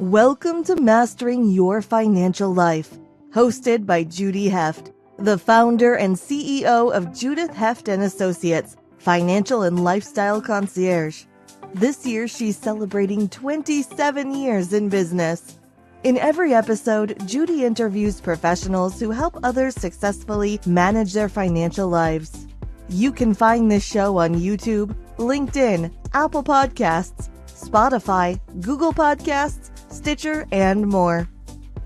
Welcome to Mastering Your Financial Life, hosted by Judy Heft, the founder and CEO of Judy Heft and Associates, Financial and Lifestyle Concierge. This year, she's celebrating 27 years in business. In every episode, Judy interviews professionals who help others successfully manage their financial lives. You can find this show on YouTube, LinkedIn, Apple Podcasts, Spotify, Google Podcasts, Stitcher, and more.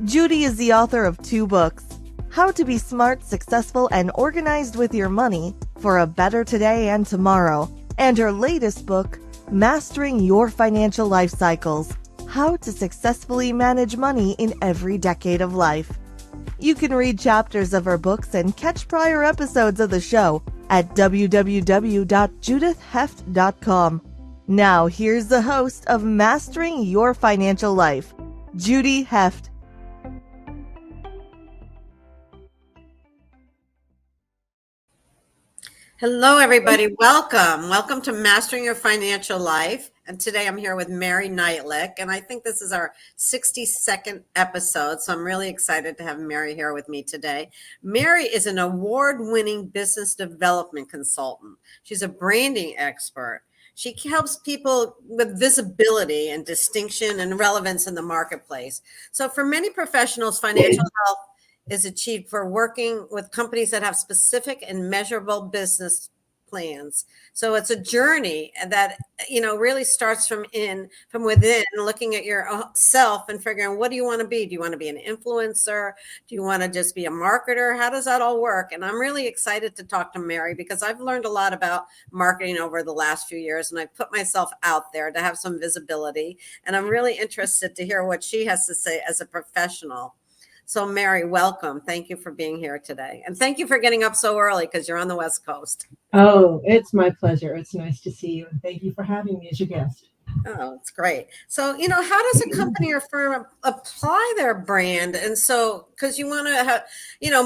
Judy is the author of 2 books, How to Be Smart, Successful, and Organized with Your Money for a Better Today and Tomorrow, and her latest book, Mastering Your Financial Life Cycles, How to Successfully Manage Money in Every Decade of Life. You can read chapters of her books and catch prior episodes of the show at www.judithheft.com. Now, here's the host of Mastering Your Financial Life, Judy Heft. Hello, everybody. Welcome. Welcome to Mastering Your Financial Life. And today I'm here with Merry Neitlich. And I think this is our 62nd episode. So I'm really excited to have Merry here with me today. Merry is an award-winning business development consultant. She's a branding expert. She helps people with visibility and distinction and relevance in the marketplace. So for many professionals, financial health is achieved for working with companies that have specific and measurable business plans. So it's a journey that, really starts from within, looking at yourself and figuring, what do you want to be? Do you want to be an influencer? Do you want to just be a marketer? How does that all work? And I'm really excited to talk to Merry because I've learned a lot about marketing over the last few years, and I've put myself out there to have some visibility. And I'm really interested to hear what she has to say as a professional. So Merry, welcome. Thank you for being here today. And thank you for getting up so early because you're on the West Coast. Oh, it's my pleasure. It's nice to see you. And thank you for having me as your guest. Oh, it's great. So, how does a company or firm apply their brand? And so, because you want to have,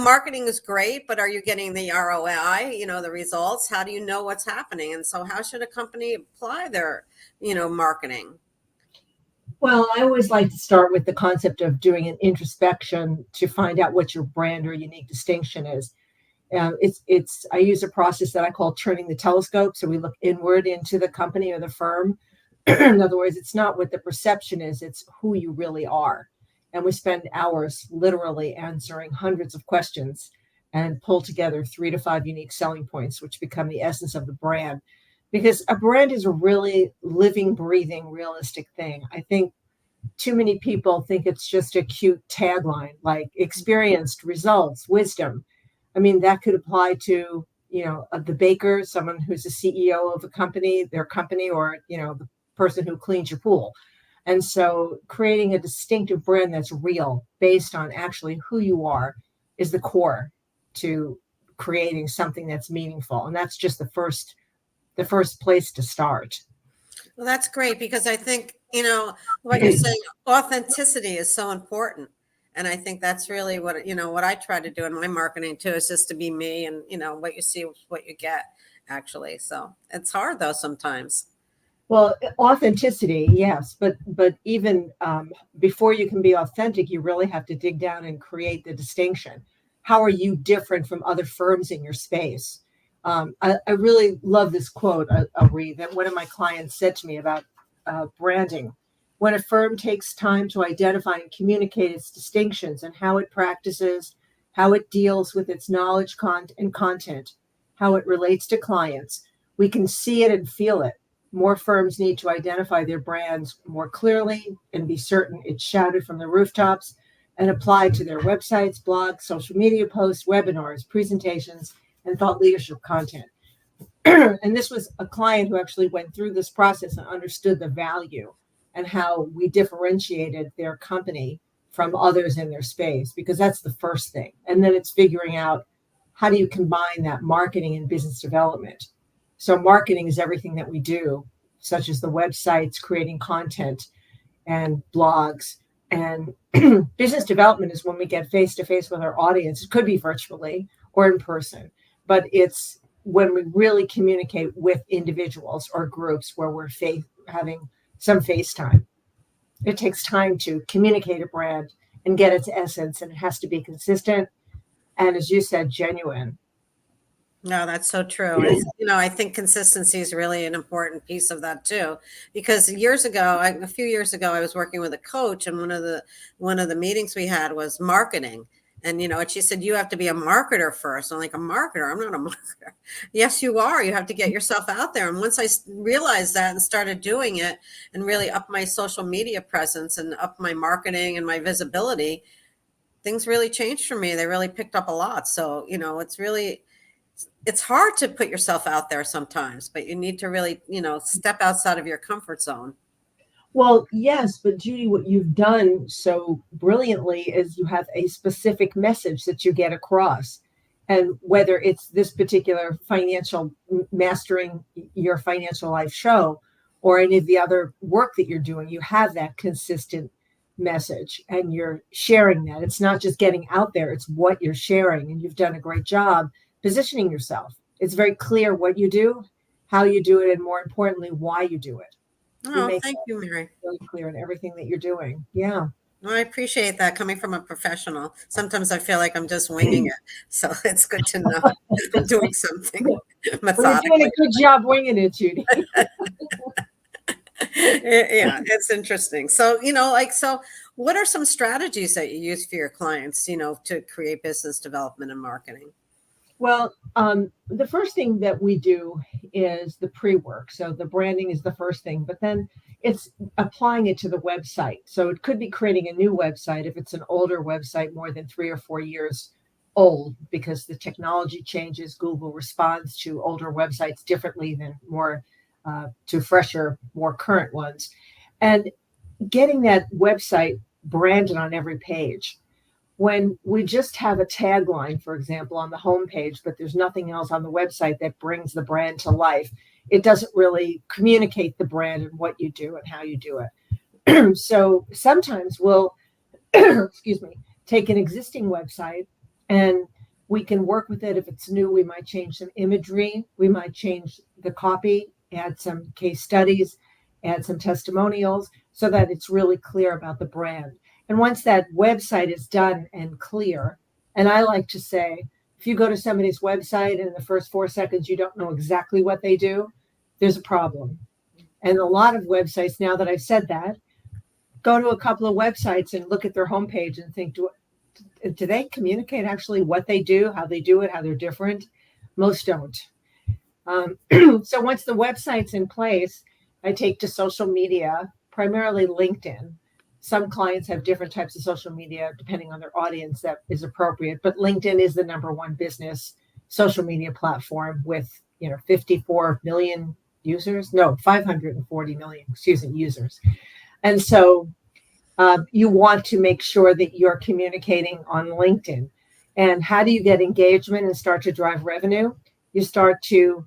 marketing is great, but are you getting the ROI, the results? How do you know what's happening? And so how should a company apply their, marketing? Well, I always like to start with the concept of doing an introspection to find out what your brand or unique distinction is. I use a process that I call turning the telescope. So we look inward into the company or the firm. In other words, it's not what the perception is, it's who you really are. And we spend hours literally answering hundreds of questions and pull together 3 to 5 unique selling points, which become the essence of the brand. Because a brand is a really living, breathing, realistic thing. I think too many people think it's just a cute tagline like experienced, results, wisdom. I mean, that could apply to, the baker, someone who's a CEO of a company, their company, or, the person who cleans your pool. And so creating a distinctive brand that's real based on actually who you are is the core to creating something that's meaningful. And that's just the first place to start. Well, that's great because I think, what you're saying, authenticity is so important. And I think that's really what I try to do in my marketing too, is just to be me and, what you see, what you get actually. So it's hard though sometimes. Well, authenticity, yes. But even before you can be authentic, you really have to dig down and create the distinction. How are you different from other firms in your space? I really love this quote I'll read that one of my clients said to me about branding. When a firm takes time to identify and communicate its distinctions and how it practices, how it deals with its knowledge and content, how it relates to clients, we can see it and feel it. More firms need to identify their brands more clearly and be certain it's shouted from the rooftops and applied to their websites, blogs, social media posts, webinars, presentations, and thought leadership content. And this was a client who actually went through this process and understood the value and how we differentiated their company from others in their space, because that's the first thing. And then it's figuring out how do you combine that marketing and business development. So marketing is everything that we do, such as the websites, creating content and blogs. And business development is when we get face-to-face with our audience. It could be virtually or in person, but it's when we really communicate with individuals or groups where we're having some FaceTime. It takes time to communicate a brand and get its essence, and it has to be consistent and, as you said, genuine. No, that's so true. It's, I think consistency is really an important piece of that too, because a few years ago, I was working with a coach, and one of the meetings we had was marketing. And she said, you have to be a marketer first. I'm like, a marketer? I'm not a marketer. Yes, you are. You have to get yourself out there. And once I realized that and started doing it and really up my social media presence and up my marketing and my visibility, things really changed for me. They really picked up a lot. So, it's hard to put yourself out there sometimes, but you need to really, step outside of your comfort zone. Well, yes, but Judy, what you've done so brilliantly is you have a specific message that you get across. And whether it's this particular financial mastering your financial life show or any of the other work that you're doing, you have that consistent message and you're sharing that. It's not just getting out there, it's what you're sharing. And you've done a great job positioning yourself. It's very clear what you do, how you do it, and more importantly, why you do it. You Oh, make thank you, Mary. really clear in everything that you're doing. Yeah. Well, I appreciate that coming from a professional. Sometimes I feel like I'm just winging it. So it's good to know I'm doing something Well, you're doing methodically. a good job winging it, Judy. Yeah, it's interesting. So, so what are some strategies that you use for your clients, to create business development and marketing? Well, the first thing that we do is the pre-work. So the branding is the first thing, but then it's applying it to the website. So it could be creating a new website if it's an older website, more than 3 or 4 years old, because the technology changes. Google responds to older websites differently than to fresher, more current ones. And getting that website branded on every page. When we just have a tagline, for example, on the homepage, but there's nothing else on the website that brings the brand to life, it doesn't really communicate the brand and what you do and how you do it. So sometimes we'll, excuse me, take an existing website and we can work with it. If it's new, we might change some imagery, we might change the copy, add some case studies, add some testimonials so that it's really clear about the brand. And once that website is done and clear, and I like to say, if you go to somebody's website and in the first 4 seconds you don't know exactly what they do, there's a problem. And a lot of websites, now that I've said that, go to a couple of websites and look at their homepage and think, do they communicate actually what they do, how they do it, how they're different? Most don't. So once the website's in place, I take to social media, primarily LinkedIn. Some clients have different types of social media depending on their audience that is appropriate, but LinkedIn is the number one business social media platform with 54 million users. No, 540 million, users. And so you want to make sure that you're communicating on LinkedIn. And how do you get engagement and start to drive revenue? You start to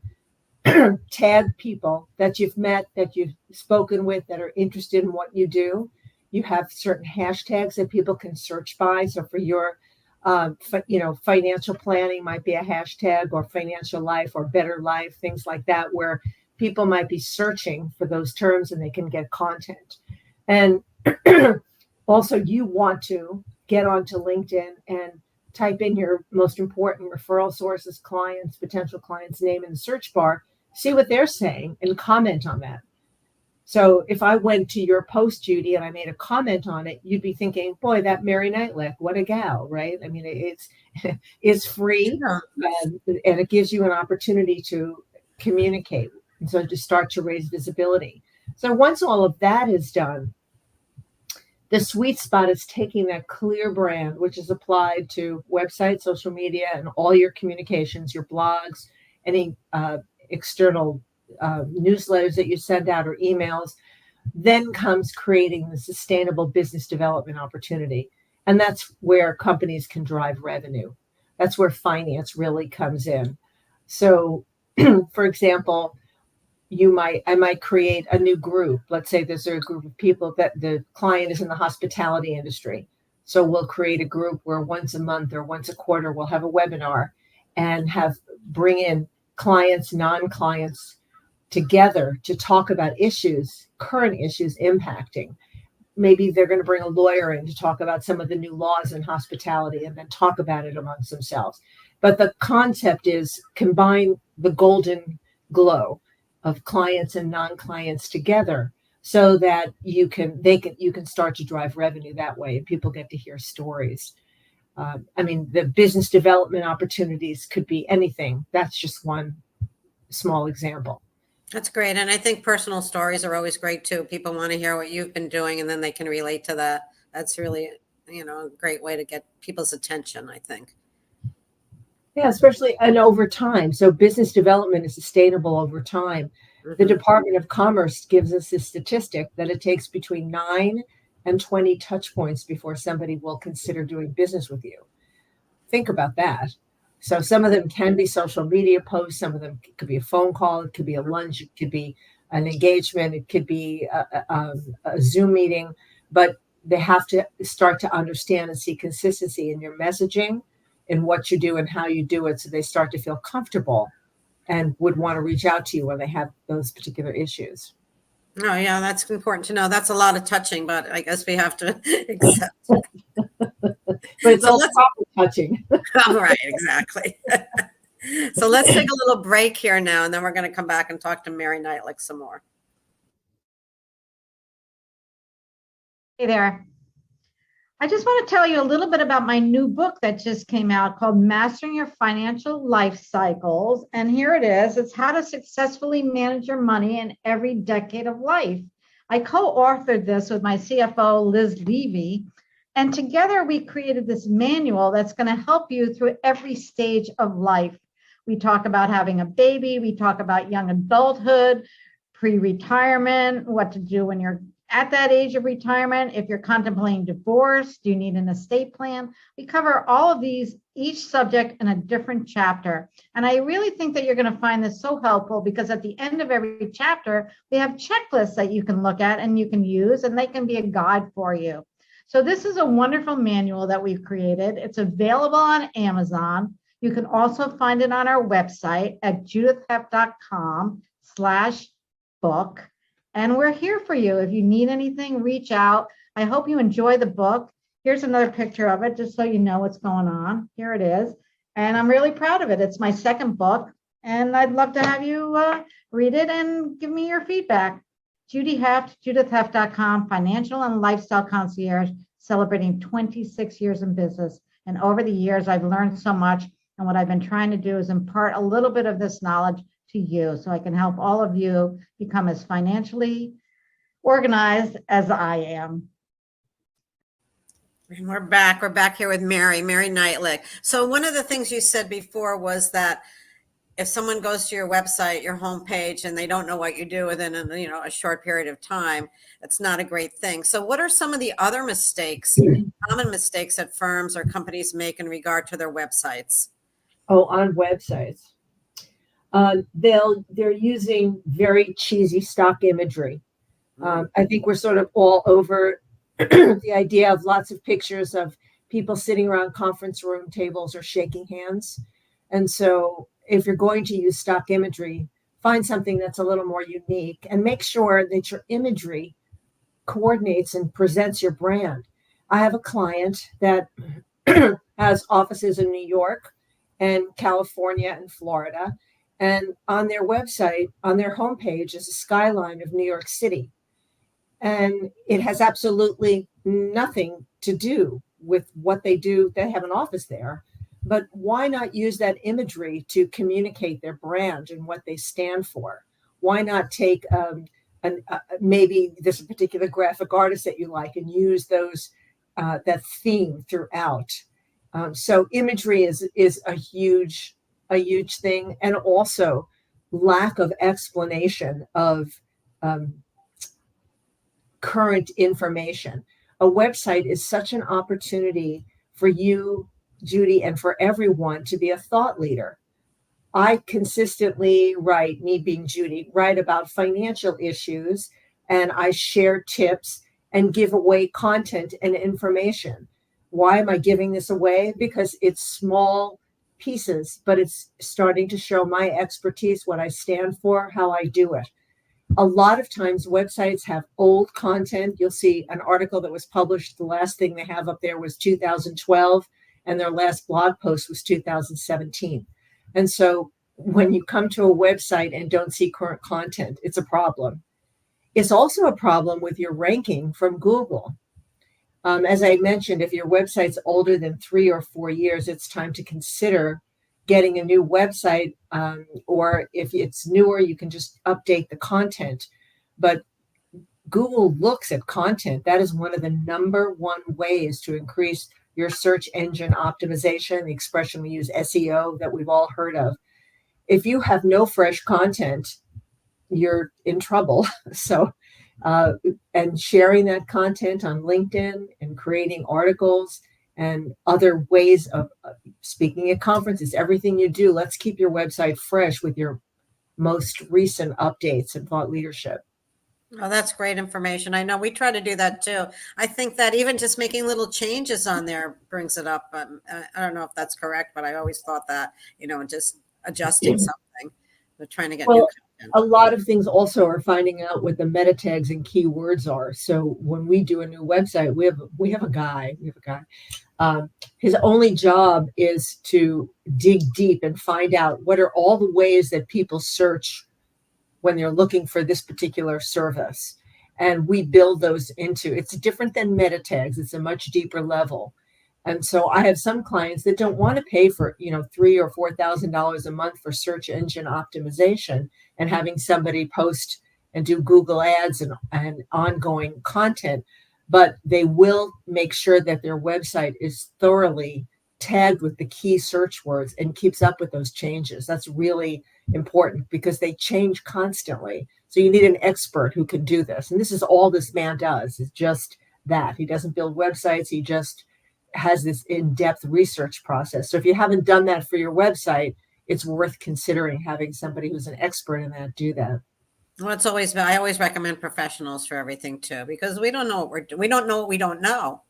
tag people that you've met, that you've spoken with, that are interested in what you do. You have certain hashtags that people can search by. So for your, financial planning might be a hashtag, or financial life, or better life, things like that, where people might be searching for those terms and they can get content. And also, you want to get onto LinkedIn and type in your most important referral sources, clients, potential clients' name in the search bar, see what they're saying, and comment on that. So if I went to your post, Judy, and I made a comment on it, you'd be thinking, boy, that Merry Neitlich, what a gal, right? I mean, it's free, and it gives you an opportunity to communicate. And so to start to raise visibility. So once all of that is done, the sweet spot is taking that clear brand, which is applied to websites, social media, and all your communications, your blogs, any external newsletters that you send out or emails. Then comes creating the sustainable business development opportunity. And that's where companies can drive revenue. That's where finance really comes in. So, for example, I might create a new group. Let's say there's a group of people that the client is in the hospitality industry. So we'll create a group where once a month or once a quarter, we'll have a webinar and bring in clients, non-clients together to talk about issues, current issues impacting maybe they're going to bring a lawyer in to talk about some of the new laws in hospitality and then talk about it amongst themselves. But the concept is combine the golden glow of clients and non-clients together so that you can start to drive revenue that way, and people get to hear stories. I mean, the business development opportunities could be anything. That's just one small example. That's great. And I think personal stories are always great too. People want to hear what you've been doing and then they can relate to that. That's really, a great way to get people's attention, I think. Yeah, especially and over time. So business development is sustainable over time. The Department of Commerce gives us a statistic that it takes between 9 and 20 touch points before somebody will consider doing business with you. Think about that. So some of them can be social media posts. Some of them could be a phone call. It could be a lunch. It could be an engagement. It could be a Zoom meeting. But they have to start to understand and see consistency in your messaging, in what you do and how you do it, so they start to feel comfortable and would want to reach out to you when they have those particular issues. Oh, yeah, that's important to know. That's a lot of touching, but I guess we have to accept it. But it's all proper touching. Oh, right, exactly. So let's take a little break here now, and then we're going to come back and talk to Merry Neitlich some more. Hey there. I just want to tell you a little bit about my new book that just came out called Mastering Your Financial Life Cycles. And here it is. It's how to successfully manage your money in every decade of life. I co-authored this with my CFO, Liz Levy. And together we created this manual that's going to help you through every stage of life. We talk about having a baby. We talk about young adulthood, pre-retirement, what to do when you're at that age of retirement. If you're contemplating divorce, do you need an estate plan? We cover all of these, each subject in a different chapter. And I really think that you're going to find this so helpful, because at the end of every chapter, we have checklists that you can look at and you can use, and they can be a guide for you. So this is a wonderful manual that we've created. It's available on Amazon. You can also find it on our website at judithheft.com/book. And we're here for you. If you need anything, reach out. I hope you enjoy the book. Here's another picture of it, just so you know what's going on. Here it is. And I'm really proud of it. It's my second book. And I'd love to have you read it and give me your feedback. Judy Heft, judithheft.com, financial and lifestyle concierge, celebrating 26 years in business. And over the years, I've learned so much. And what I've been trying to do is impart a little bit of this knowledge to you, so I can help all of you become as financially organized as I am. And we're back. We're back here with Merry Neitlich. So one of the things you said before was that if someone goes to your website, your homepage, and they don't know what you do within a short period of time, it's not a great thing. So what are some of the other mistakes, common mistakes that firms or companies make in regard to their websites? Oh, on websites. They're using very cheesy stock imagery. I think we're sort of all over the idea of lots of pictures of people sitting around conference room tables or shaking hands. And so if you're going to use stock imagery, find something that's a little more unique and make sure that your imagery coordinates and presents your brand. I have a client that has offices in New York and California and Florida. And on their website, on their homepage, is a skyline of New York City. And it has absolutely nothing to do with what they do. They have an office there. But why not use that imagery to communicate their brand and what they stand for? Why not take maybe there's a particular graphic artist that you like and use that theme throughout? So imagery is a huge thing, and also lack of explanation of current information. A website is such an opportunity for you, Judy, and for everyone to be a thought leader. I consistently write, me being Judy, write about financial issues, and I share tips and give away content and information. Why am I giving this away? Because it's small pieces, but it's starting to show my expertise, what I stand for, how I do it. A lot of times websites have old content. You'll see an article that was published. The last thing they have up there was 2012, and their last blog post was 2017. And so when you come to a website and don't see current content, it's a problem. It's also a problem with your ranking from Google. As I mentioned, if your website's older than 3 or 4 years, it's time to consider getting a new website, or if it's newer, you can just update the content. But Google looks at content. That is one of the number one ways to increase your search engine optimization, the expression we use, SEO, that we've all heard of. If you have no fresh content, you're in trouble. So, and sharing that content on LinkedIn and creating articles and other ways of speaking at conferences, everything you do, let's keep your website fresh with your most recent updates and thought leadership. Oh, that's great information. I know we try to do that too. I think that even just making little changes on there brings it up. I don't know if that's correct, but I always thought that, just adjusting something. We're trying to get new content. A lot of things also are finding out what the meta tags and keywords are. So when we do a new website, we have a guy. His only job is to dig deep and find out what are all the ways that people search when they're looking for this particular service. And we build those into, it's different than meta tags. It's a much deeper level. And so I have some clients that don't want to pay for, $3,000 or $4,000 a month for search engine optimization and having somebody post and do Google ads and ongoing content, but they will make sure that their website is thoroughly tagged with the key search words and keeps up with those changes. That's really important because they change constantly. So you need an expert who can do this. And this is all this man does, is just that. He doesn't build websites. He just has this in-depth research process. So if you haven't done that for your website, it's worth considering having somebody who's an expert in that do that. Well, I always recommend professionals for everything too, because we don't know what we're doing. We don't know what we don't know.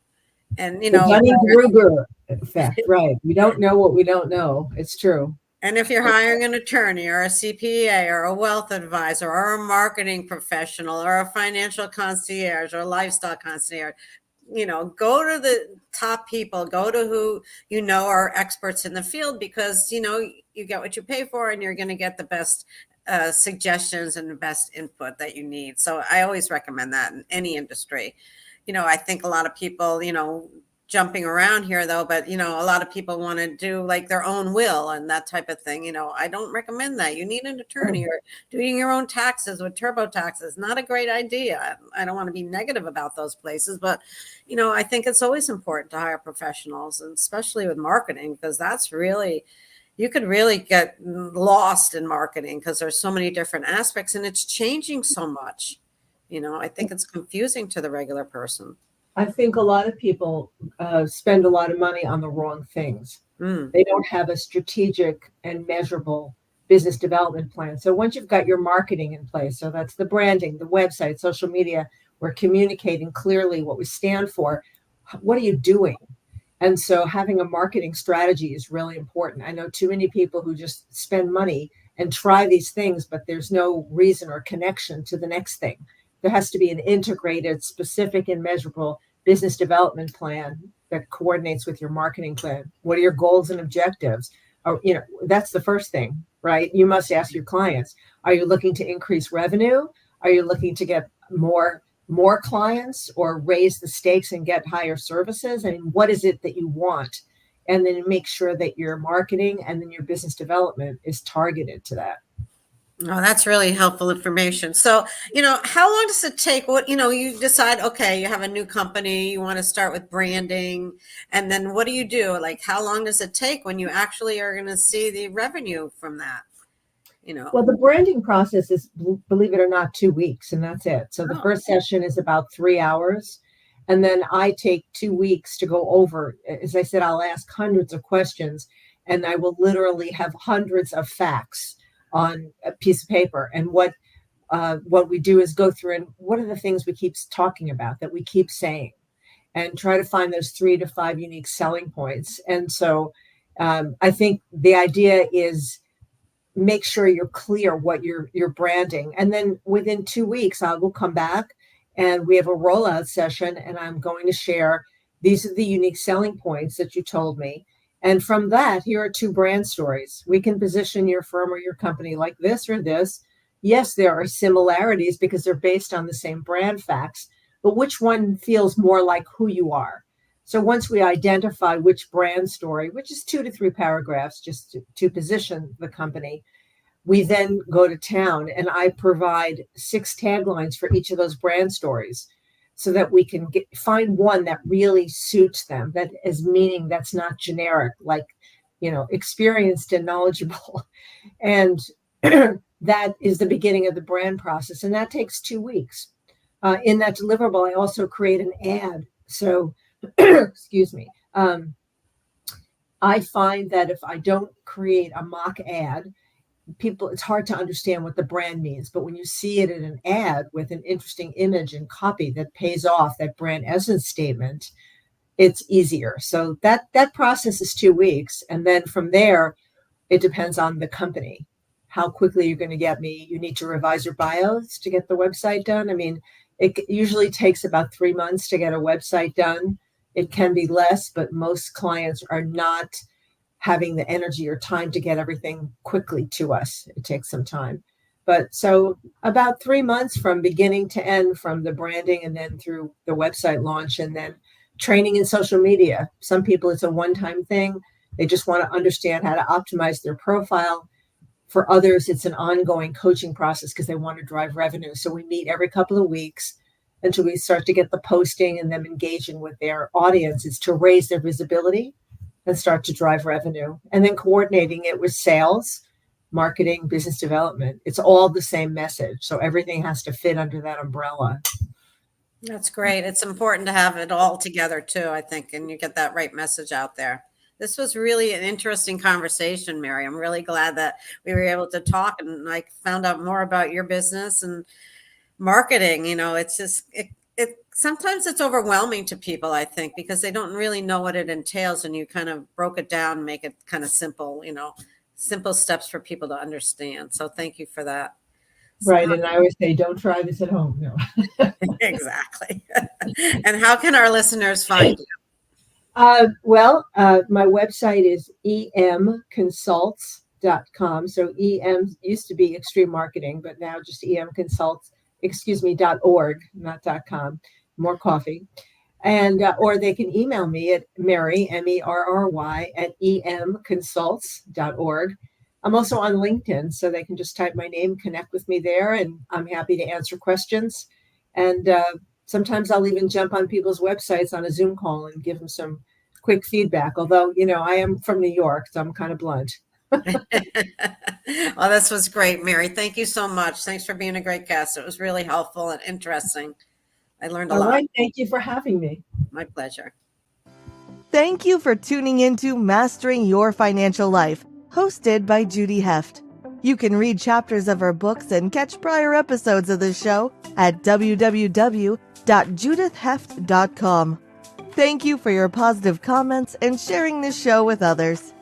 And, The Dunning-Kruger effect, right? We don't know what we don't know. It's true. And if you're hiring an attorney or a CPA or a wealth advisor or a marketing professional or a financial concierge or a lifestyle concierge, go to the top people, go to who are experts in the field, because, you get what you pay for and you're going to get the best suggestions and the best input that you need. So I always recommend that in any industry. I think a lot of people, jumping around here though, but a lot of people want to do like their own will and that type of thing. I don't recommend that. You need an attorney, or doing your own taxes with TurboTax is not a great idea. I don't want to be negative about those places, but I think it's always important to hire professionals, and especially with marketing, because that's really, you could really get lost in marketing because there's so many different aspects and it's changing so much. I think it's confusing to the regular person. I think a lot of people spend a lot of money on the wrong things. They don't have a strategic and measurable business development plan. So once you've got your marketing in place, so that's the branding, the website, social media, we're communicating clearly what we stand for. What are you doing? And so having a marketing strategy is really important. I know too many people who just spend money and try these things, but there's no reason or connection to the next thing. There has to be an integrated, specific, and measurable business development plan that coordinates with your marketing plan. What are your goals and objectives? That's the first thing, right? You must ask your clients, are you looking to increase revenue? Are you looking to get more clients or raise the stakes and get higher services? I mean, what is it that you want? And then make sure that your marketing and then your business development is targeted to that. Oh, that's really helpful information. So, how long does it take? You decide, okay, you have a new company, you want to start with branding, and then what do you do? Like, how long does it take when you actually are going to see the revenue from that? Well, the branding process is, believe it or not, 2 weeks, and that's it. So the first session is about 3 hours. And then I take 2 weeks to go over. As I said, I'll ask hundreds of questions, and I will literally have hundreds of facts on a piece of paper. And what we do is go through and what are the things we keep talking about that we keep saying, and try to find those 3 to 5 unique selling points. And so I think the idea is make sure you're clear what you're branding. And then within 2 weeks, I will come back and we have a rollout session, and I'm going to share, these are the unique selling points that you told me. And from that, here are 2 brand stories. We can position your firm or your company like this or this. Yes, there are similarities because they're based on the same brand facts, but which one feels more like who you are? So once we identify which brand story, which is 2 to 3 paragraphs just to position the company, we then go to town, and I provide 6 taglines for each of those brand stories so that we can find one that really suits them, that is meaning that's not generic, like, experienced and knowledgeable. And that is the beginning of the brand process. And that takes 2 weeks. In that deliverable, I also create an ad. So, excuse me. I find that if I don't create a mock ad, it's hard to understand what the brand means. But when you see it in an ad with an interesting image and copy that pays off that brand essence statement, it's easier. So that process is 2 weeks. And then from there, it depends on the company, how quickly you're going to get me. You need to revise your bios to get the website done. I mean, it usually takes about 3 months to get a website done. It can be less, but most clients are not having the energy or time to get everything quickly to us. It takes some time. But so about 3 months from beginning to end, from the branding and then through the website launch, and then training in social media. Some people, it's a one-time thing. They just want to understand how to optimize their profile. For others, it's an ongoing coaching process because they want to drive revenue. So we meet every couple of weeks until we start to get the posting and them engaging with their audiences to raise their visibility and start to drive revenue. And then coordinating it with sales, marketing, business development. It's all the same message. So everything has to fit under that umbrella. That's great. It's important to have it all together too, I think, and you get that right message out there. This was really an interesting conversation, Mary. I'm really glad that we were able to talk and I found out more about your business and marketing. It's just, sometimes it's overwhelming to people, I think, because they don't really know what it entails, and you kind of broke it down and make it kind of simple, simple steps for people to understand. So thank you for that. Right. And I always say, don't try this at home. No. Exactly. And how can our listeners find you? My website is emconsults.com. So EM used to be Extreme Marketing, but now just .org, not .com. More coffee. And or they can email me at Merry, MERRY, at emconsults.org. I'm also on LinkedIn, so they can just type my name, connect with me there, and I'm happy to answer questions. And sometimes I'll even jump on people's websites on a Zoom call and give them some quick feedback. Although, I am from New York, so I'm kind of blunt. Well, this was great, Mary. Thank you so much. Thanks for being a great guest. It was really helpful and interesting. I learned a lot. All right. Thank you for having me. My pleasure. Thank you for tuning into Mastering Your Financial Life, hosted by Judy Heft. You can read chapters of her books and catch prior episodes of the show at www.judithheft.com. Thank you for your positive comments and sharing this show with others.